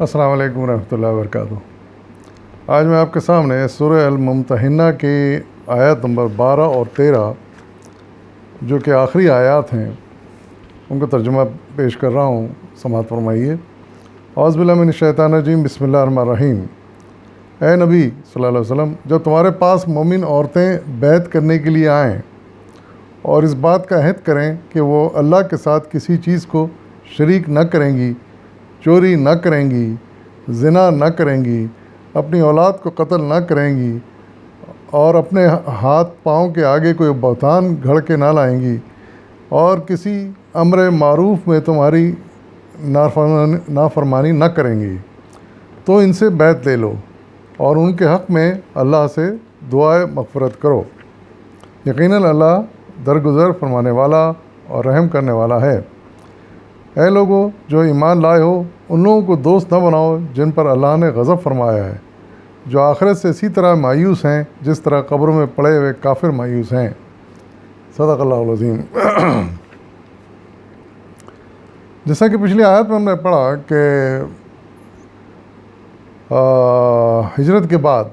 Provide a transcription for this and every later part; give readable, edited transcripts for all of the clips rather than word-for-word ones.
السلام علیکم ورحمۃ اللہ وبرکاتہ۔ آج میں آپ کے سامنے سورہ الممتحنہ کی آیت نمبر 12 اور 13 جو کہ آخری آیات ہیں ان کا ترجمہ پیش کر رہا ہوں، سماعت فرمائیے۔ اعوذ باللہ من الشیطان الرجیم، بسم اللہ الرحمن الرحیم۔ اے نبی صلی اللہ علیہ وسلم، جب تمہارے پاس مومن عورتیں بیعت کرنے کے لیے آئیں اور اس بات کا عہد کریں کہ وہ اللہ کے ساتھ کسی چیز کو شریک نہ کریں گی، چوری نہ کریں گی، زنا نہ کریں گی، اپنی اولاد کو قتل نہ کریں گی اور اپنے ہاتھ پاؤں کے آگے کوئی بہتان گھڑ کے نہ لائیں گی اور کسی امر معروف میں تمہاری نافرمانی نہ کریں گی، تو ان سے بیعت لے لو اور ان کے حق میں اللہ سے دعائے مغفرت کرو۔ یقیناً اللہ درگزر فرمانے والا اور رحم کرنے والا ہے۔ اے لوگو جو ایمان لائے ہو، ان لوگوں کو دوست نہ بناؤ جن پر اللہ نے غضب فرمایا ہے، جو آخرت سے اسی طرح مایوس ہیں جس طرح قبروں میں پڑے ہوئے کافر مایوس ہیں۔ صدق اللہ العظیم۔ جیسا کہ پچھلی آیت میں ہم نے پڑھا کہ ہجرت کے بعد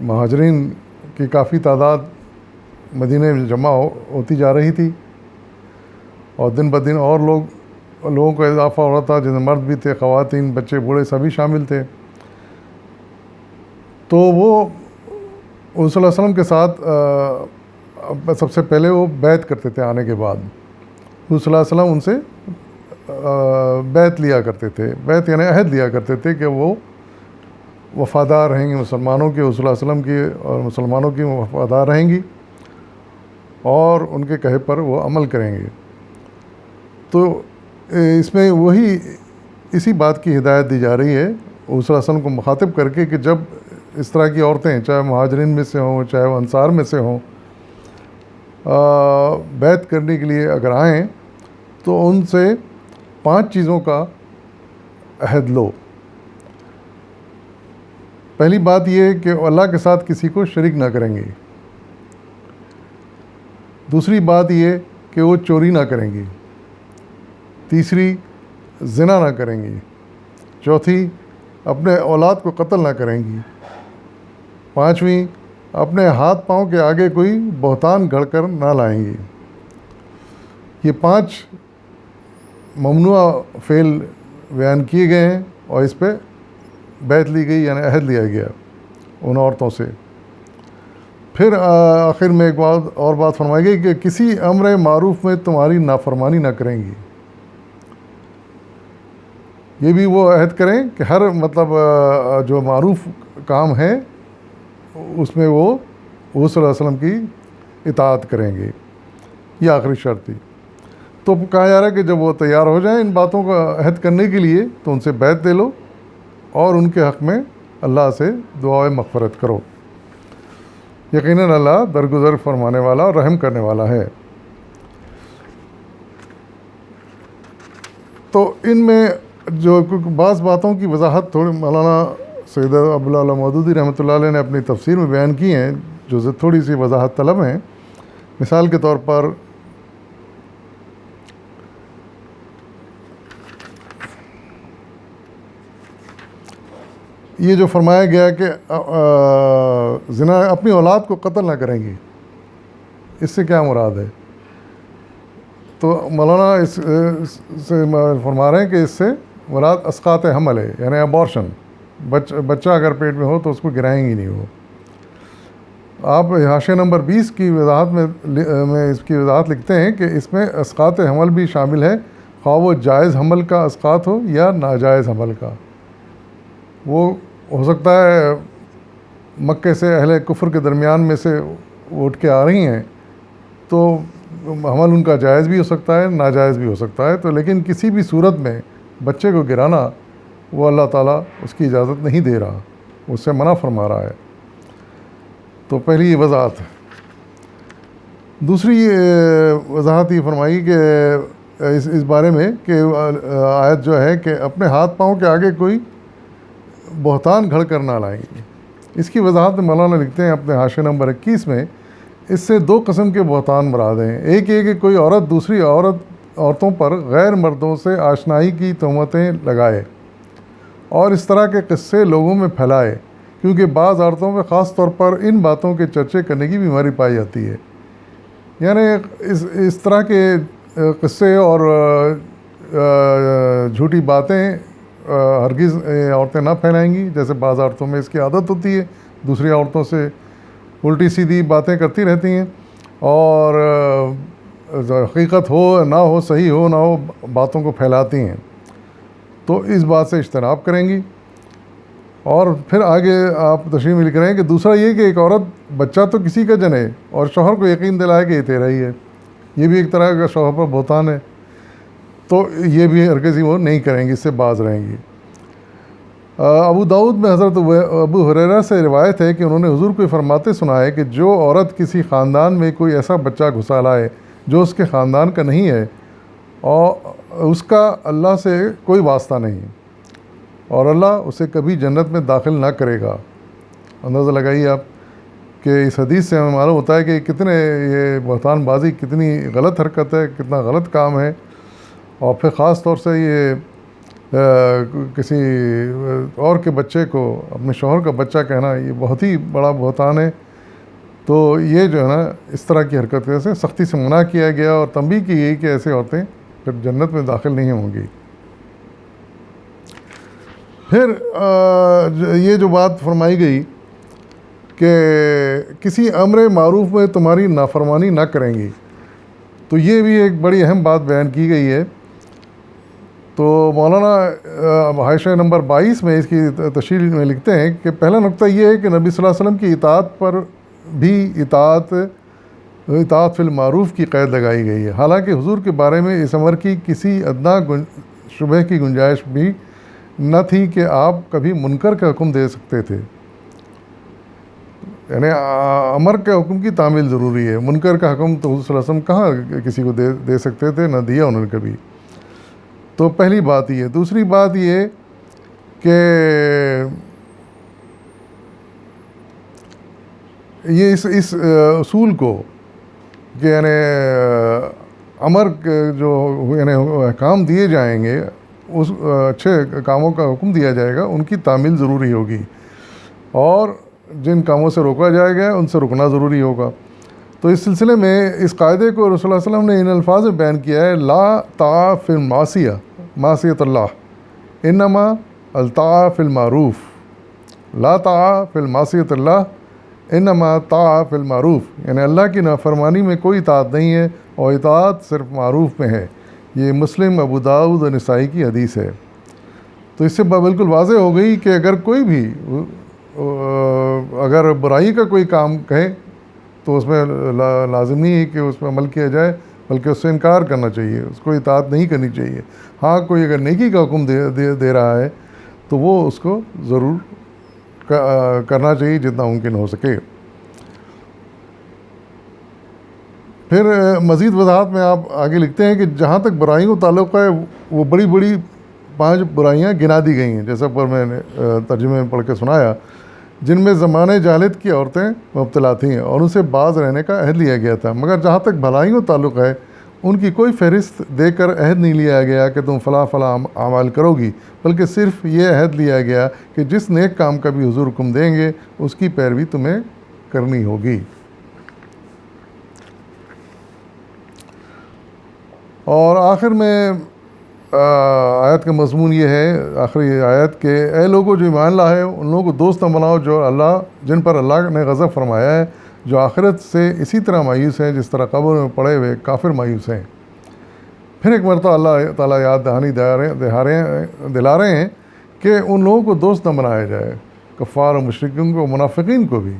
مہاجرین کی کافی تعداد مدینہ میں جمع ہوتی جا رہی تھی اور دن بدن اور لوگوں کا اضافہ ہو رہا تھا، جن میں مرد بھی تھے، خواتین، بچے، بوڑھے سبھی شامل تھے۔ تو وہ حضور صلی اللہ علیہ وسلم کے ساتھ سب سے پہلے وہ بیعت کرتے تھے۔ آنے کے بعد حضور صلی اللہ علیہ وسلم ان سے بیعت لیا کرتے تھے، بیعت یعنی عہد لیا کرتے تھے کہ وہ وفادار رہیں گے مسلمانوں کے، حضور صلی اللہ علیہ وسلم کی اور مسلمانوں کی وفادار رہیں گی اور ان کے کہے پر وہ عمل کریں گے۔ تو اس میں وہی اسی بات کی ہدایت دی جا رہی ہے حضور صلی اللہ علیہ وسلم کو مخاطب کر کے کہ جب اس طرح کی عورتیں چاہے مہاجرین میں سے ہوں چاہے وہ انصار میں سے ہوں بیعت کرنے کے لیے اگر آئیں تو ان سے 5 چیزوں کا عہد لو۔ پہلی بات یہ ہے کہ اللہ کے ساتھ کسی کو شریک نہ کریں گے۔ دوسری بات یہ کہ وہ چوری نہ کریں گی۔ تیسری، زنا نہ کریں گی۔ چوتھی، اپنے اولاد کو قتل نہ کریں گی۔ پانچویں، اپنے ہاتھ پاؤں کے آگے کوئی بہتان گھڑ کر نہ لائیں گی۔ یہ 5 ممنوع فعل بیان کیے گئے ہیں اور اس پہ بیعت لی گئی یعنی عہد لیا گیا ان عورتوں سے۔ پھر آخر میں ایک اور بات فرمائی گئی کہ کسی امر معروف میں تمہاری نافرمانی نہ کریں گی۔ یہ بھی وہ عہد کریں کہ ہر جو معروف کام ہے اس میں وہ حضور صلی اللہ علیہ وسلم کی اطاعت کریں گے۔ یہ آخری شرط تھی۔ تو کہا جا رہا ہے کہ جب وہ تیار ہو جائیں ان باتوں کا عہد کرنے کے لیے تو ان سے بیعت لے لو اور ان کے حق میں اللہ سے دعائے مغفرت کرو۔ یقیناً اللہ درگزر فرمانے والا اور رحم کرنے والا ہے۔ تو ان میں جو بعض باتوں کی وضاحت تھوڑی مولانا سید عبداللہ مودودی رحمۃ اللہ علیہ نے اپنی تفسیر میں بیان کی ہیں جو تھوڑی سی وضاحت طلب ہیں۔ مثال کے طور پر یہ جو فرمایا گیا کہ زنا اپنی اولاد کو قتل نہ کریں گی، اس سے کیا مراد ہے؟ تو مولانا اس سے فرما رہے ہیں کہ اس سے مراد اسقاط حمل ہے، یعنی ابارشن۔ بچہ اگر پیٹ میں ہو تو اس کو گرائیں گی نہیں وہ۔ آپ حاشیہ نمبر 20 کی وضاحت میں اس کی وضاحت لکھتے ہیں کہ اس میں اسقاط حمل بھی شامل ہے، خواہ وہ جائز حمل کا اسقاط ہو یا ناجائز حمل کا۔ وہ ہو سکتا ہے مکے سے اہل کفر کے درمیان میں سے وہ اٹھ کے آ رہی ہیں تو حمل ان کا جائز بھی ہو سکتا ہے، ناجائز بھی ہو سکتا ہے، تو لیکن کسی بھی صورت میں بچے کو گرانا وہ اللہ تعالیٰ اس کی اجازت نہیں دے رہا، اس سے منع فرما رہا ہے۔ تو پہلی یہ وضاحت ہے۔ دوسری وضاحت یہ فرمائی کہ اس بارے میں کہ آیت جو ہے کہ اپنے ہاتھ پاؤں کے آگے کوئی بہتان گھڑ کر نہ لائیں گے۔ اس کی وضاحت مولانا لکھتے ہیں اپنے حاشیہ نمبر 21 میں، اس سے 2 قسم کے بہتان مراد ہیں۔ ایک یہ کہ کوئی عورت دوسری عورتوں پر غیر مردوں سے آشنائی کی تہمتیں لگائے، اور اس طرح کے قصے لوگوں میں پھیلائے، کیونکہ بعض عورتوں میں خاص طور پر ان باتوں کے چرچے کرنے کی بیماری پائی جاتی ہے۔ یعنی اس طرح کے قصے اور جھوٹی باتیں ہرگز عورتیں نہ پھیلائیں گی، جیسے بعض عورتوں میں اس کی عادت ہوتی ہے، دوسری عورتوں سے الٹی سیدھی باتیں کرتی رہتی ہیں، اور حقیقت ہو نہ ہو، صحیح ہو نہ ہو، باتوں کو پھیلاتی ہیں، تو اس بات سے اجتناب کریں گی۔ اور پھر آگے آپ تشریح میں لکھ رہے ہیں کہ دوسرا یہ کہ ایک عورت بچہ تو کسی کا جنے اور شوہر کو یقین دلائے کہ یہ تیرا ہی ہے، یہ بھی ایک طرح کا شوہر پر بہتان ہے، تو یہ بھی ہرگز ہی وہ نہیں کریں گی، اس سے باز رہیں گی۔ ابو داؤد میں حضرت ابو ہریرہ سے روایت ہے کہ انہوں نے حضور کو فرماتے سنا ہے کہ جو عورت کسی خاندان میں کوئی ایسا بچہ گھسا لائے جو اس کے خاندان کا نہیں ہے، اور اس کا اللہ سے کوئی واسطہ نہیں، اور اللہ اسے کبھی جنت میں داخل نہ کرے گا۔ اندازہ لگائیے آپ کہ اس حدیث سے ہمیں معلوم ہوتا ہے کہ کتنے یہ بہتان بازی کتنی غلط حرکت ہے، کتنا غلط کام ہے، اور پھر خاص طور سے یہ کسی اور کے بچے کو اپنے شوہر کا بچہ کہنا، یہ بہت ہی بڑا بہتان ہے۔ تو یہ جو ہے نا، اس طرح کی حرکت سے سختی سے منع کیا گیا، اور تنبیہ کی گئی کہ ایسے عورتیں پھر جنت میں داخل نہیں ہوں گی۔ پھر یہ جو بات فرمائی گئی کہ کسی امر معروف میں تمہاری نافرمانی نہ کریں گی، تو یہ بھی ایک بڑی اہم بات بیان کی گئی ہے۔ تو مولانا حاشیہ نمبر 22 میں اس کی تشریح میں لکھتے ہیں کہ پہلا نقطہ یہ ہے کہ نبی صلی اللہ علیہ وسلم کی اطاعت پر بھی اطاعت فی المعروف کی قید لگائی گئی ہے، حالانکہ حضور کے بارے میں اس امر کی کسی ادنا شبہ کی گنجائش بھی نہ تھی کہ آپ کبھی منکر کا حکم دے سکتے تھے۔ یعنی امر کے حکم کی تعمیل ضروری ہے، منکر کا حکم تو حضور صلی اللہ علیہ وسلم کہاں کسی کو دے سکتے تھے، نہ دیا انہوں نے کبھی۔ تو پہلی بات یہ۔ دوسری بات یہ کہ یہ اس اصول کو کہ یعنی امر جو یعنی احکام دیے جائیں گے، اس اچھے کاموں کا حکم دیا جائے گا، ان کی تعمیل ضروری ہوگی، اور جن کاموں سے روکا جائے گا ان سے رکنا ضروری ہوگا۔ تو اس سلسلے میں اس قاعدے کو رسول اللہ صلی اللہ علیہ وسلم نے ان الفاظ میں بیان کیا ہے: لا طاعۃ فی المعصیہ معصیۃ اللہ، انما الطاعۃ فی المعروف، لا طاعۃ فی المعصیۃ اللہ انما طاعۃ فی المعروف، یعنی اللہ کی نافرمانی میں کوئی اطاعت نہیں ہے، اور اطاعت صرف معروف میں ہے۔ یہ مسلم، ابو داؤد اور نسائی کی حدیث ہے۔ تو اس سے بالکل واضح ہو گئی کہ اگر کوئی بھی اگر برائی کا کوئی کام کہے تو اس میں لازم نہیں ہے کہ اس پہ عمل کیا جائے، بلکہ اس سے انکار کرنا چاہیے، اس کو اطاعت نہیں کرنی چاہیے۔ ہاں، کوئی اگر نیکی کا حکم دے رہا ہے تو وہ اس کو ضرور کرنا چاہیے جتنا ممکن ہو سکے۔ پھر مزید وضاحت میں آپ آگے لکھتے ہیں کہ جہاں تک برائیوں کا تعلق ہے، وہ بڑی بڑی 5 برائیاں گنا دی گئی ہیں، جیسا پر میں نے ترجمے میں پڑھ کے سنایا، جن میں زمانے جاہلیت کی عورتیں مبتلا تھیں اور ان سے باز رہنے کا عہد لیا گیا تھا، مگر جہاں تک بھلائیوں کا تعلق ہے، ان کی کوئی فہرست دے کر عہد نہیں لیا گیا کہ تم فلاں فلاں اعمال کرو گی، بلکہ صرف یہ عہد لیا گیا کہ جس نیک کام کا بھی حضور حکم دیں گے اس کی پیروی تمہیں کرنی ہوگی۔ اور آخر میں آیت کا مضمون یہ ہے، آخری آیت، کہ اے لوگوں جو ایمان لائے ان لوگوں کو دوست نہ بناؤ جن پر اللہ نے غضب فرمایا ہے، جو آخرت سے اسی طرح مایوس ہیں جس طرح قبر میں پڑے ہوئے کافر مایوس ہیں۔ پھر ایک مرتبہ اللہ تعالیٰ یاد دہانی دلا رہے ہیں کہ ان لوگوں کو دوست نہ بنایا جائے، کفار اور مشرکین کو، منافقین کو بھی،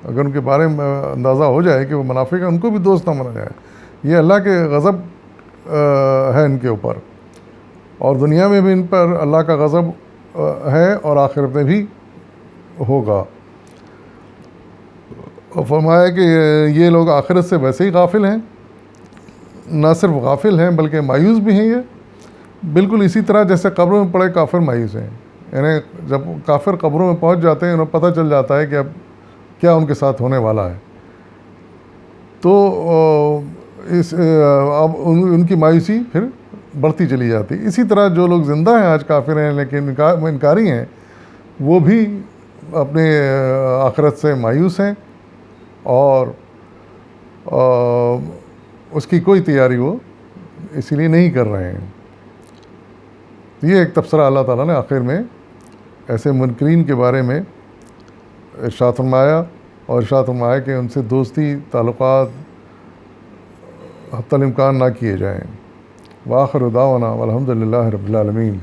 اگر ان کے بارے میں اندازہ ہو جائے کہ وہ منافق ہیں، ان کو بھی دوست نہ بنایا جائے۔ یہ اللہ کے غضب ہے ان کے اوپر، اور دنیا میں بھی ان پر اللہ کا غضب ہے اور آخرت میں بھی ہوگا۔ اور فرمایا کہ یہ لوگ آخرت سے ویسے ہی غافل ہیں، نہ صرف غافل ہیں بلکہ مایوس بھی ہیں، یہ بالکل اسی طرح جیسے قبروں میں پڑے کافر مایوس ہیں۔ یعنی جب کافر قبروں میں پہنچ جاتے ہیں، انہیں پتہ چل جاتا ہے کہ اب کیا ان کے ساتھ ہونے والا ہے، تو اب ان کی مایوسی پھر بڑھتی چلی جاتی. اسی طرح جو لوگ زندہ ہیں آج کافر ہیں لیکن انکاری ہیں, وہ بھی اپنے آخرت سے مایوس ہیں اور اس کی کوئی تیاری وہ اسی لیے نہیں کر رہے ہیں. یہ ایک تبصرہ اللہ تعالیٰ نے آخر میں ایسے منکرین کے بارے میں ارشاد فرمایا, اور ارشاد فرمایا کہ ان سے دوستی تعلقات حتی الامکان نہ کیے جائیں. وآخر دعوانا والحمد للہ رب العالمین.